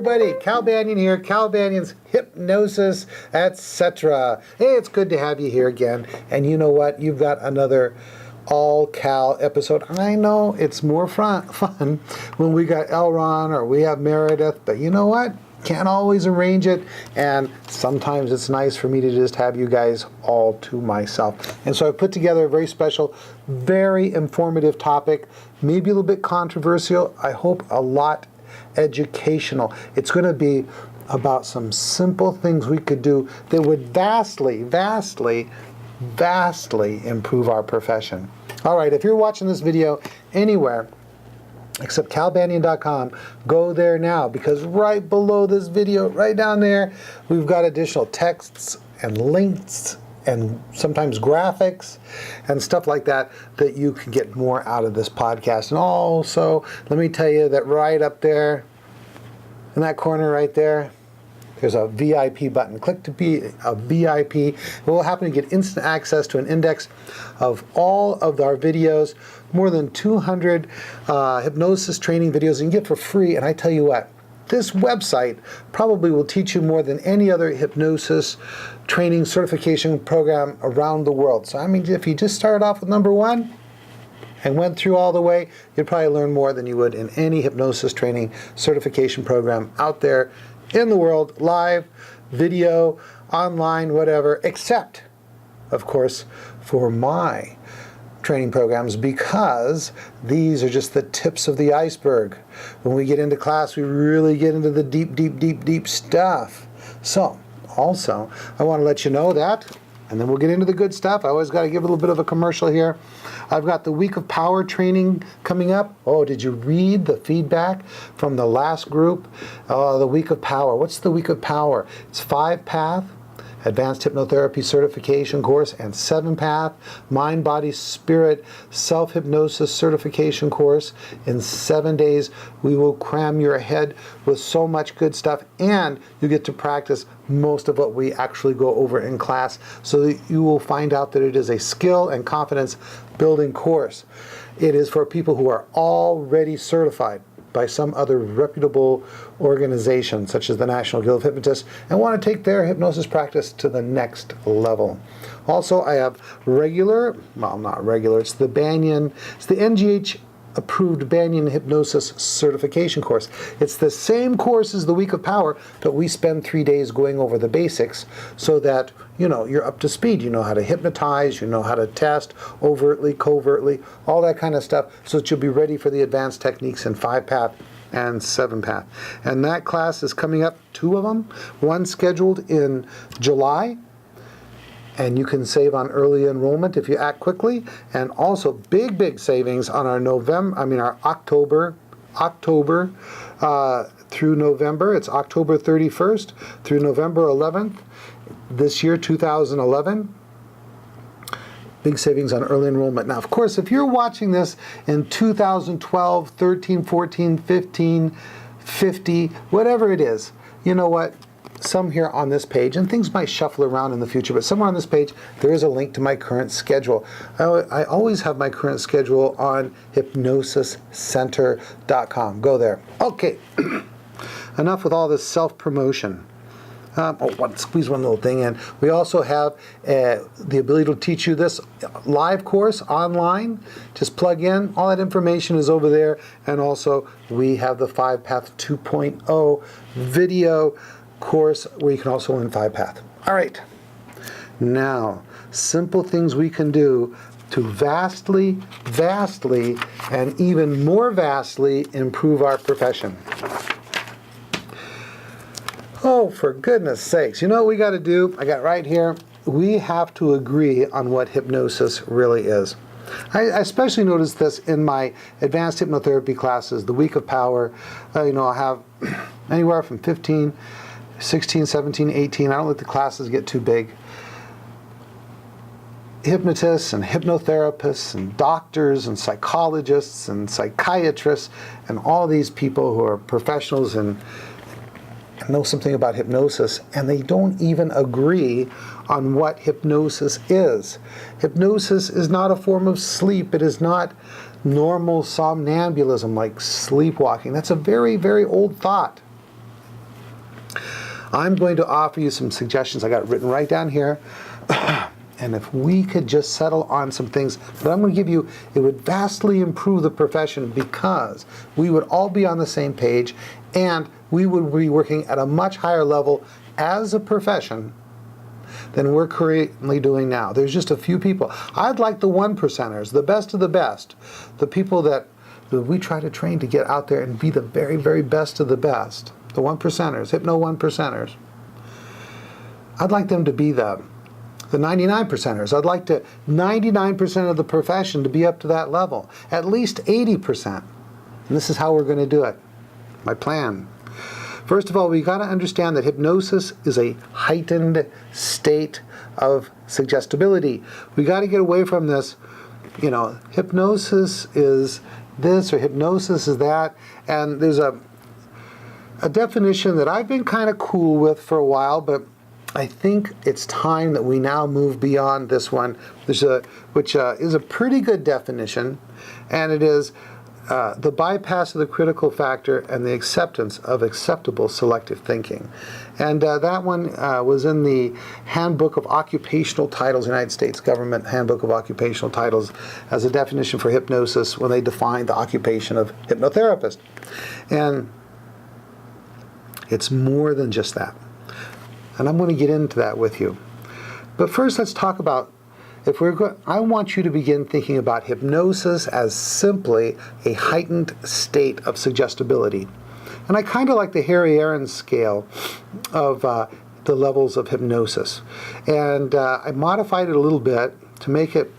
everybody, Cal Banyan here, Cal Banyan's Hypnosis, etc. Hey, it's good to have you here again. And you know what? You've got another all-Cal episode. I know it's more fun when we got Elronn or we have Meredith, but you know what? Can't always arrange it, and sometimes it's nice for me to just have you guys all to myself. And so I put together a very special, very informative topic, maybe a little bit controversial, I hope a lot educational. It's going to be about some simple things we could do that would vastly improve our profession. All right, if you're watching this video anywhere except calbanyan.com, go there now, because right below this video, right down there, we've got additional texts and links and sometimes graphics and stuff like that that you can get more out of this podcast. And also, let me tell you that right up there, in that corner right there, there's a VIP button. Click to be a VIP. It will happen to get instant access to an index of all of our videos, more than 200 hypnosis training videos, and you get for free. And I tell you what, this website probably will teach you more than any other hypnosis training certification program around the world. So I mean, if you just started off with number one and went through all the way, you'd probably learn more than you would in any hypnosis training certification program out there in the world, live, video, online, whatever, except, of course, for my training programs, because these are just the tips of the iceberg. When we get into class, we really get into the deep stuff. So, also, I want to let you know that, and then we'll get into the good stuff. I always got to give a little bit of a commercial here. I've got the Week of Power training coming up. Oh, did you read the feedback from the last group? The Week of Power. What's the Week of Power? It's 5-path Advanced Hypnotherapy Certification course and 7-path Mind, Body, Spirit Self-Hypnosis Certification course. In 7 days, we will cram your head with so much good stuff, and you get to practice most of what we actually go over in class, so that you will find out that it is a skill and confidence building course. It is for people who are already certified by some other reputable organization, such as the National Guild of Hypnotists, and want to take their hypnosis practice to the next level. Also, I have regular, well, not regular, it's the Banyan, it's the NGH approved Banyan Hypnosis Certification course. It's the same course as the Week of Power, but we spend 3 days going over the basics so that, you know, you're up to speed. You know how to hypnotize, you know how to test overtly, covertly, all that kind of stuff, so that you'll be ready for the advanced techniques in 5-path and 7-path. And that class is coming up, 2 of them, one scheduled in July, and you can save on early enrollment if you act quickly, and also big savings on our October through November. It's October 31st through November 11th this year, 2011. Big savings on early enrollment. Now, of course, if you're watching this in 2012, 13, 14, 15, 50, whatever it is, you know what? Some here on this page, and things might shuffle around in the future, but somewhere on this page there is a link to my current schedule. I always have my current schedule on hypnosiscenter.com. Go there. Okay, enough with all this self-promotion. Squeeze one little thing in. We also have the ability to teach you this live course online. Just plug in. All that information is over there. And also, we have the 5-path 2.0 video course where you can also learn 5-path. All right. Now, simple things we can do to vastly, and even more vastly improve our profession. Oh, for goodness sakes. You know what we got to do? I got right here. We have to agree on what hypnosis really is. I especially noticed this in my advanced hypnotherapy classes, the Week of Power. I have anywhere from 15, 16, 17, 18. I don't let the classes get too big. Hypnotists and hypnotherapists and doctors and psychologists and psychiatrists and all these people who are professionals and know something about hypnosis, and they don't even agree on what hypnosis is. Hypnosis is not a form of sleep. It is not normal somnambulism like sleepwalking. That's a very, very old thought. I'm going to offer you some suggestions. I got it written right down here. And if we could just settle on some things that I'm going to give you, it would vastly improve the profession because we would all be on the same page and we would be working at a much higher level as a profession than we're currently doing now. There's just a few people. I'd like the 1%ers, the best of the best, the people that we try to train to get out there and be the very, very best of the best. The 1%ers, hypno 1%ers. I'd like them to be the 99%ers. I'd like 99% of the profession to be up to that level, at least 80%. And this is how we're going to do it. My plan. First of all, we got to understand that hypnosis is a heightened state of suggestibility. We got to get away from this, hypnosis is this or hypnosis is that. And there's a definition that I've been kind of cool with for a while, but I think it's time that we now move beyond this one, which is a pretty good definition, and it is the bypass of the critical factor and the acceptance of acceptable selective thinking. And that one was in the Handbook of Occupational Titles, United States Government Handbook of Occupational Titles, as a definition for hypnosis when they defined the occupation of hypnotherapist. And it's more than just that. And I'm going to get into that with you. But first, let's talk about, I want you to begin thinking about hypnosis as simply a heightened state of suggestibility. And I kind of like the Harry Aaron scale of the levels of hypnosis. And I modified it a little bit to make it,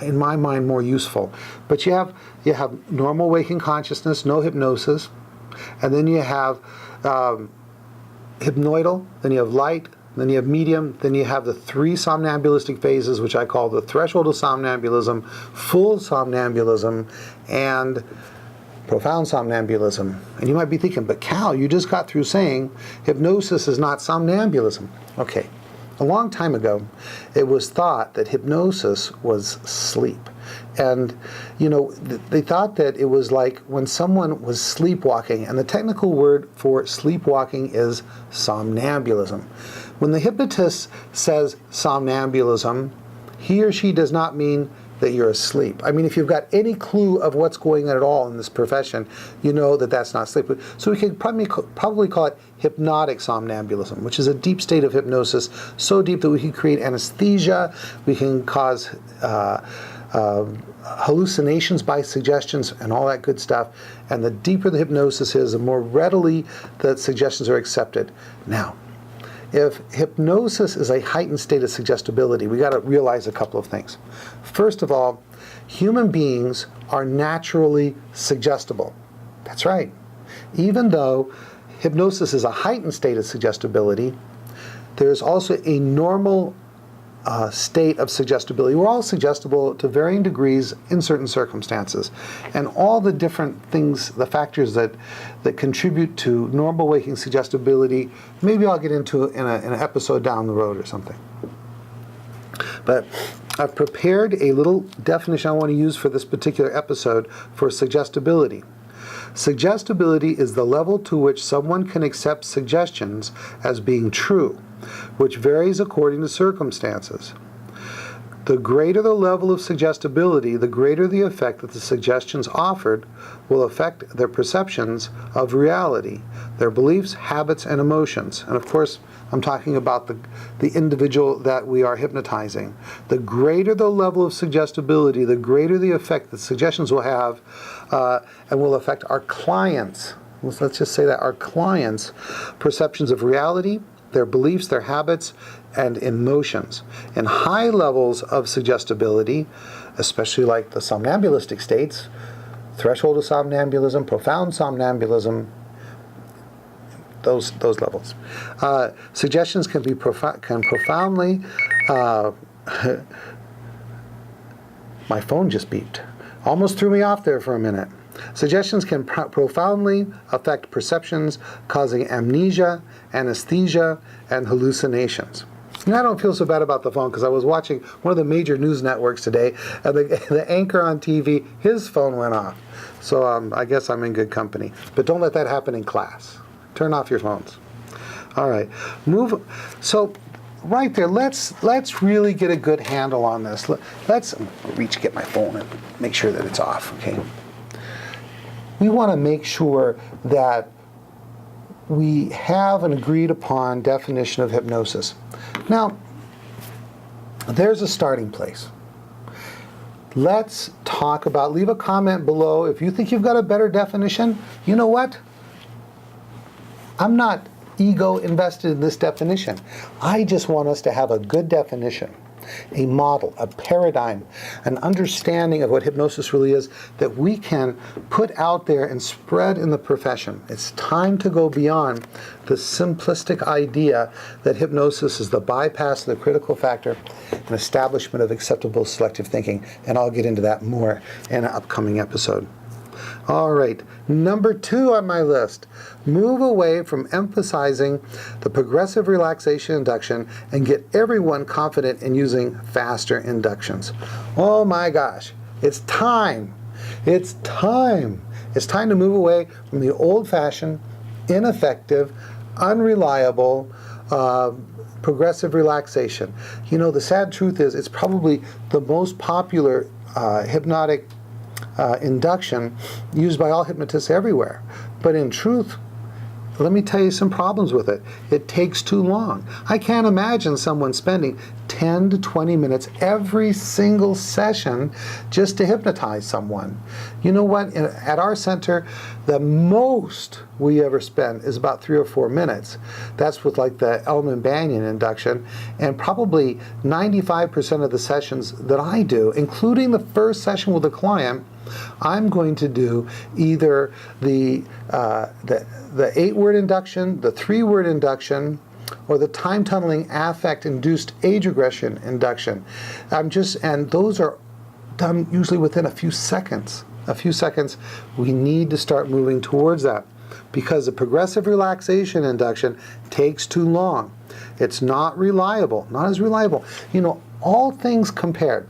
in my mind, more useful. But you have normal waking consciousness, no hypnosis. And then you have hypnoidal, then you have light, then you have medium, then you have the 3 somnambulistic phases, which I call the threshold of somnambulism, full somnambulism, and profound somnambulism. And you might be thinking, but Cal, you just got through saying hypnosis is not somnambulism. Okay, a long time ago, it was thought that hypnosis was sleep. And, they thought that it was like when someone was sleepwalking, and the technical word for sleepwalking is somnambulism. When the hypnotist says somnambulism, he or she does not mean that you're asleep. I mean, if you've got any clue of what's going on at all in this profession, you know that that's not sleep. So we could probably call it hypnotic somnambulism, which is a deep state of hypnosis, so deep that we can create anesthesia, we can cause hallucinations by suggestions and all that good stuff. And the deeper the hypnosis is, the more readily the suggestions are accepted. Now, if hypnosis is a heightened state of suggestibility, we got to realize a couple of things. First of all, human beings are naturally suggestible. That's right. Even though hypnosis is a heightened state of suggestibility, there's also a normal state of suggestibility. We're all suggestible to varying degrees in certain circumstances. And all the different things, the factors that contribute to normal waking suggestibility, maybe I'll get into in an episode down the road or something. But I've prepared a little definition I want to use for this particular episode for suggestibility. Suggestibility is the level to which someone can accept suggestions as being true, which varies according to circumstances. The greater the level of suggestibility, the greater the effect that the suggestions offered will affect their perceptions of reality, their beliefs, habits, and emotions. And of course, I'm talking about the individual that we are hypnotizing. The greater the level of suggestibility, the greater the effect that suggestions will have and will affect our clients. Let's just say that our clients' perceptions of reality, their beliefs, their habits, and emotions. In high levels of suggestibility, especially like the somnambulistic states, threshold of somnambulism, profound somnambulism, those levels. Suggestions can profoundly, my phone just beeped. Almost threw me off there for a minute. Suggestions can profoundly affect perceptions, causing amnesia, anesthesia, and hallucinations. And I don't feel so bad about the phone because I was watching one of the major news networks today, and the anchor on TV, his phone went off. So I guess I'm in good company. But don't let that happen in class. Turn off your phones. All right, so right there, let's really get a good handle on this. Let's get my phone and make sure that it's off, okay? We want to make sure that we have an agreed upon definition of hypnosis. Now, there's a starting place. Let's talk about, leave a comment below. If you think you've got a better definition, you know what? I'm not ego invested in this definition. I just want us to have a good definition, a model, a paradigm, an understanding of what hypnosis really is that we can put out there and spread in the profession. It's time to go beyond the simplistic idea that hypnosis is the bypass of the critical factor and establishment of acceptable selective thinking, and I'll get into that more in an upcoming episode. All right, number 2 on my list, move away from emphasizing the progressive relaxation induction and get everyone confident in using faster inductions. Oh my gosh, it's time. It's time. It's time to move away from the old-fashioned, ineffective, unreliable, progressive relaxation. You know, the sad truth is it's probably the most popular hypnotic induction used by all hypnotists everywhere. But in truth, let me tell you some problems with it. It takes too long. I can't imagine someone spending 10 to 20 minutes every single session just to hypnotize someone. You know what? At our center, the most we ever spend is about 3 or 4 minutes. That's with like the Elronn and Banyan induction. And probably 95% of the sessions that I do, including the first session with a client, I'm going to do either the 8-word induction, the 3-word induction, or the time tunneling affect induced age regression induction. And those are done usually within a few seconds. We need to start moving towards that because the progressive relaxation induction takes too long. It's not reliable, not as reliable. You know, all things compared,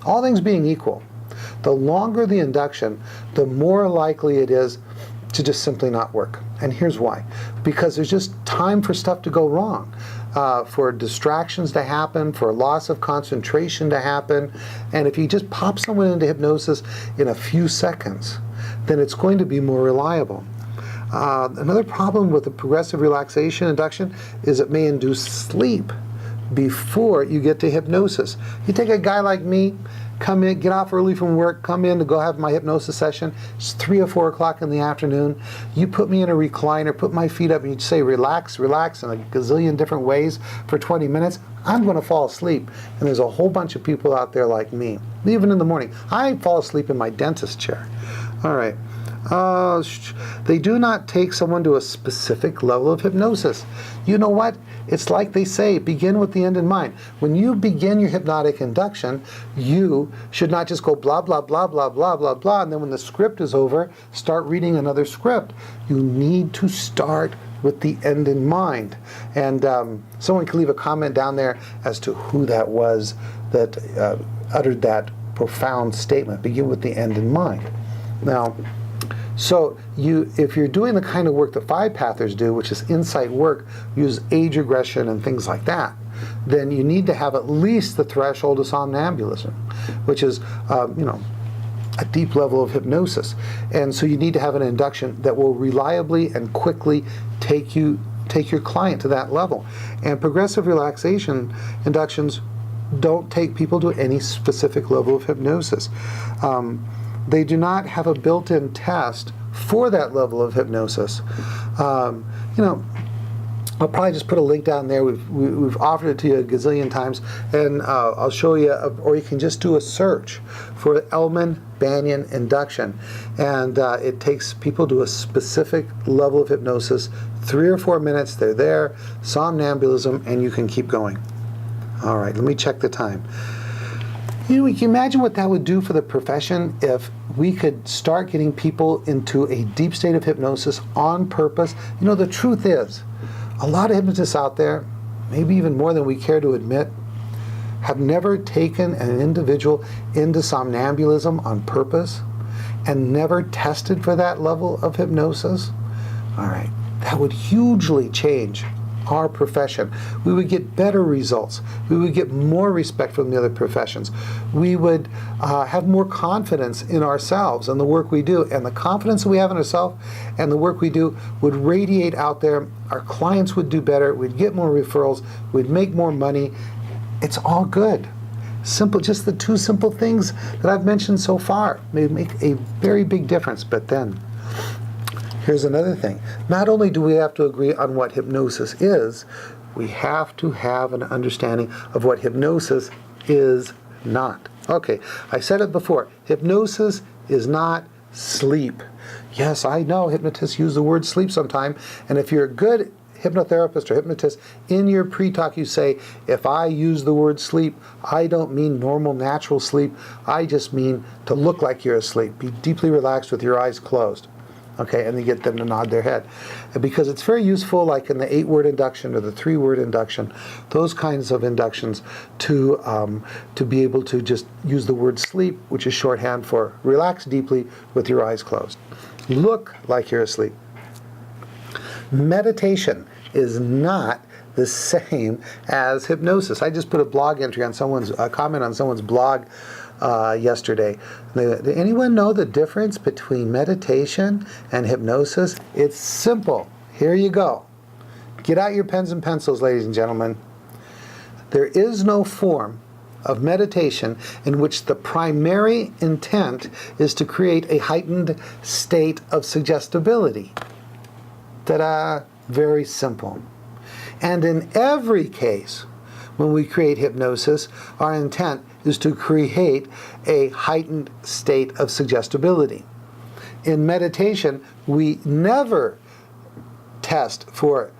all things being equal, the longer the induction, the more likely it is to just simply not work. And here's why. Because there's just time for stuff to go wrong, for distractions to happen, for loss of concentration to happen. And if you just pop someone into hypnosis in a few seconds, then it's going to be more reliable. Another problem with the progressive relaxation induction is it may induce sleep before you get to hypnosis. You take a guy like me, come in, get off early from work, come in to go have my hypnosis session. It's 3 or 4 o'clock in the afternoon. You put me in a recliner, put my feet up, and you say, relax, relax, in a gazillion different ways for 20 minutes. I'm going to fall asleep. And there's a whole bunch of people out there like me. Even in the morning. I fall asleep in my dentist chair. All right. They do not take someone to a specific level of hypnosis. You know what? It's like they say, begin with the end in mind. When you begin your hypnotic induction, you should not just go blah, blah, blah, blah, blah, blah, blah, and then when the script is over, start reading another script. You need to start with the end in mind. And someone can leave a comment down there as to who that was that uttered that profound statement, begin with the end in mind. Now, so if you're doing the kind of work that 5-pathers do, which is insight work, use age regression and things like that, then you need to have at least the threshold of somnambulism, which is, a deep level of hypnosis. And so you need to have an induction that will reliably and quickly take your client to that level. And progressive relaxation inductions don't take people to any specific level of hypnosis. They do not have a built-in test for that level of hypnosis. I'll probably just put a link down there. We've offered it to you a gazillion times, and I'll show you, or you can just do a search for Elronn Banyan induction, and it takes people to a specific level of hypnosis. 3 or 4 minutes, they're there, somnambulism, and you can keep going. All right, let me check the time. You can imagine what that would do for the profession if we could start getting people into a deep state of hypnosis on purpose. The truth is, a lot of hypnotists out there, maybe even more than we care to admit, have never taken an individual into somnambulism on purpose and never tested for that level of hypnosis. All right, that would hugely change our profession. We would get better results. We would get more respect from the other professions. We would have more confidence in ourselves and the work we do. And the confidence that we have in ourselves and the work we do would radiate out there. Our clients would do better. We'd get more referrals. We'd make more money. It's all good. Simple, just the two simple things that I've mentioned so far may make a very big difference. But then, here's another thing. Not only do we have to agree on what hypnosis is, we have to have an understanding of what hypnosis is not. Okay, I said it before. Hypnosis is not sleep. Yes, I know hypnotists use the word sleep sometime, and if you're a good hypnotherapist or hypnotist, in your pre-talk you say, if I use the word sleep, I don't mean normal, natural sleep. I just mean to look like you're asleep. Be deeply relaxed with your eyes closed. Okay, and you get them to nod their head. Because it's very useful, like in the 8-word induction or the 3-word induction, those kinds of inductions to be able to just use the word sleep, which is shorthand for relax deeply with your eyes closed. Look like you're asleep. Meditation is not the same as hypnosis. I just put a blog entry on a comment on someone's blog yesterday. Did anyone know the difference between meditation and hypnosis? It's simple. Here you go. Get out your pens and pencils, ladies and gentlemen. There is no form of meditation in which the primary intent is to create a heightened state of suggestibility. Ta-da! Very simple. And in every case, when we create hypnosis, our intent is to create a heightened state of suggestibility. In meditation, we never test for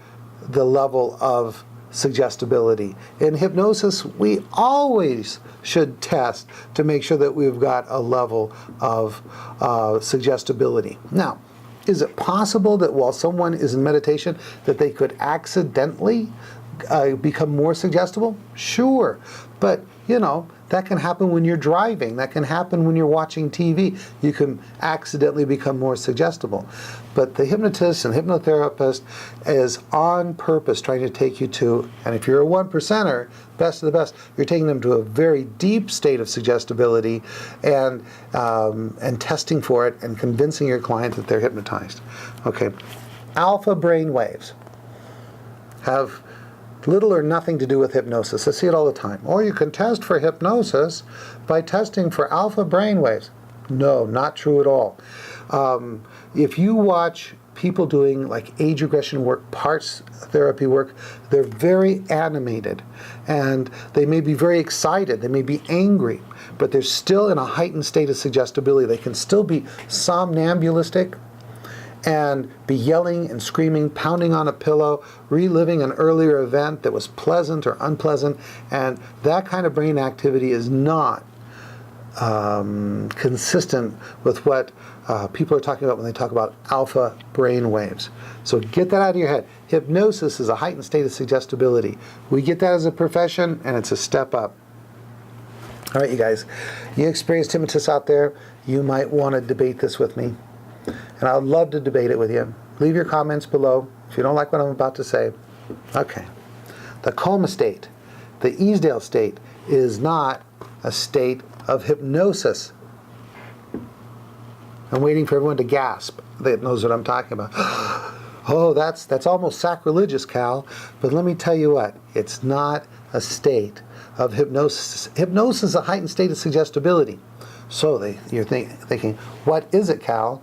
the level of suggestibility. In hypnosis, we always should test to make sure that we've got a level of suggestibility. Now, is it possible that while someone is in meditation that they could accidentally become more suggestible? Sure. But, that can happen when you're driving. That can happen when you're watching TV. You can accidentally become more suggestible. But the hypnotist and hypnotherapist is on purpose trying to take you to, and if you're a 1%er, best of the best, you're taking them to a very deep state of suggestibility and testing for it and convincing your client that they're hypnotized. Okay, alpha brain waves have little or nothing to do with hypnosis. I see it all the time. Or you can test for hypnosis by testing for alpha brain waves. No, not true at all. If you watch people doing like age regression work, parts therapy work, they're very animated and they may be very excited, they may be angry, but they're still in a heightened state of suggestibility. They can still be somnambulistic and be yelling and screaming, pounding on a pillow, reliving an earlier event that was pleasant or unpleasant, and that kind of brain activity is not consistent with what people are talking about when they talk about alpha brain waves. So get that out of your head. Hypnosis is a heightened state of suggestibility. We get that as a profession, and it's a step up. All right, you guys, you experienced hypnotists out there, you might want to debate this with me. And I'd love to debate it with you. Leave your comments below if you don't like what I'm about to say. Okay. The coma state, the Esdaile state, is not a state of hypnosis. I'm waiting for everyone to gasp that knows what I'm talking about. Oh, that's almost sacrilegious, Cal. But let me tell you what, it's not a state of hypnosis. Hypnosis is a heightened state of suggestibility. So you're thinking, what is it, Cal?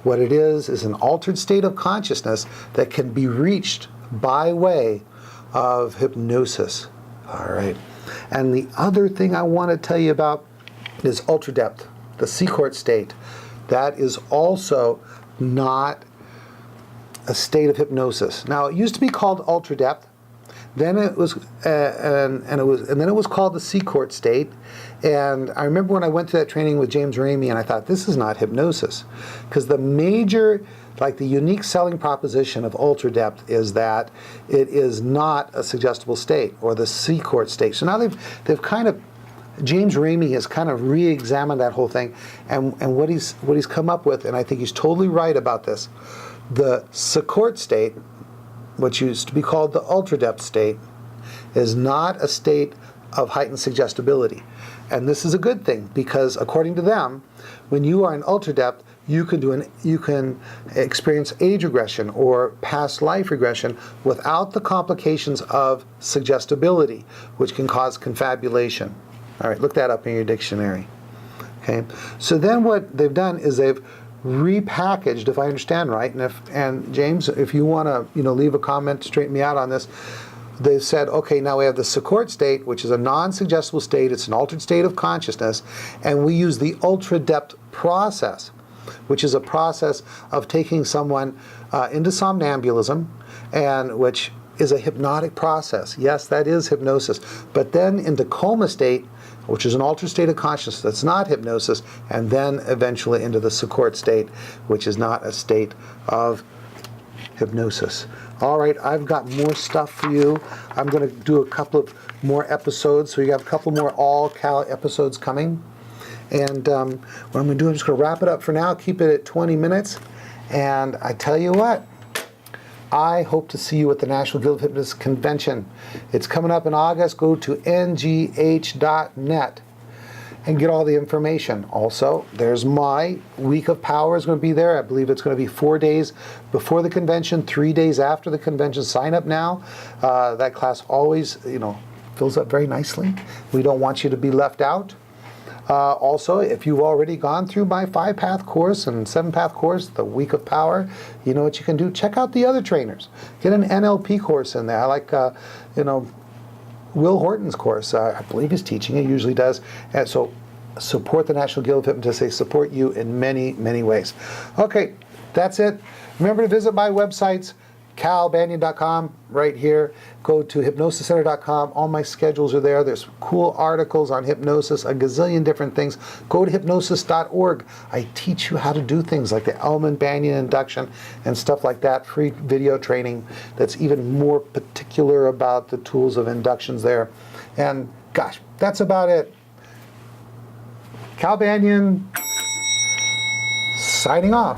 What it is an altered state of consciousness that can be reached by way of hypnosis. All right. And the other thing I want to tell you about is ultra depth, the Sichort state. That is also not a state of hypnosis. Now, it used to be called ultra depth. Then it was, and then it was called the Sichort state. And I remember when I went to that training with James Ramey, and I thought, this is not hypnosis, because the major, like the unique selling proposition of ultra depth is that it is not a suggestible state, or the Sichort state. So now they've kind of, James Ramey has kind of re-examined that whole thing, and what he's come up with, and I think he's totally right about this. The Sichort state what used to be called the ultra-depth state, is not a state of heightened suggestibility. And this is a good thing, because according to them, when you are in ultra-depth, you can experience age regression or past life regression without the complications of suggestibility, which can cause confabulation. All right, look that up in your dictionary. Okay, so then what they've done is they've repackaged, if I understand right, and James, if you want to leave a comment to straighten me out on this, they've said, okay, now we have the Sichort state, which is a non-suggestible state. It's an altered state of consciousness, and we use the ultra-depth process, which is a process of taking someone into somnambulism, and which is a hypnotic process. Yes, that is hypnosis. But then into coma state, which is an altered state of consciousness that's not hypnosis, and then eventually into the Sichort state, which is not a state of hypnosis. All right, I've got more stuff for you. I'm going to do a couple of more episodes, so you have a couple more all-Cal episodes coming. And what I'm going to do, I'm just going to wrap it up for now, keep it at 20 minutes. And I tell you what, I hope to see you at the National Guild of Hypnotists Convention. It's coming up in August. Go to ngh.net and get all the information. Also, there's my Week of Power is going to be there. I believe it's going to be 4 days before the convention, 3 days after the convention. Sign up now. That class always, fills up very nicely. We don't want you to be left out. Also, if you've already gone through my 5-path course and 7-path course, the Week of Power, you know what you can do. Check out the other trainers. Get an NLP course in there. I like, Will Horton's course. I believe he's teaching. He usually does. And so support the National Guild of Hypnotists. They support you in many, many ways. Okay, that's it. Remember to visit my websites, calbanyan.com, right here. Go to hypnosiscenter.com. All my schedules are there. There's cool articles on hypnosis, a gazillion different things. Go to hypnosis.org. I teach you how to do things like the Elronn Banyan induction and stuff like that. Free video training that's even more particular about the tools of inductions there. And gosh, that's about it. Cal Banyan, signing off.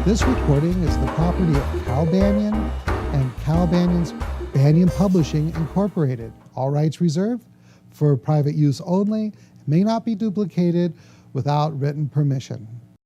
This recording is the property of Cal Banyan and Cal Banyan's Banyan Publishing Incorporated. All rights reserved for private use only. May not be duplicated without written permission.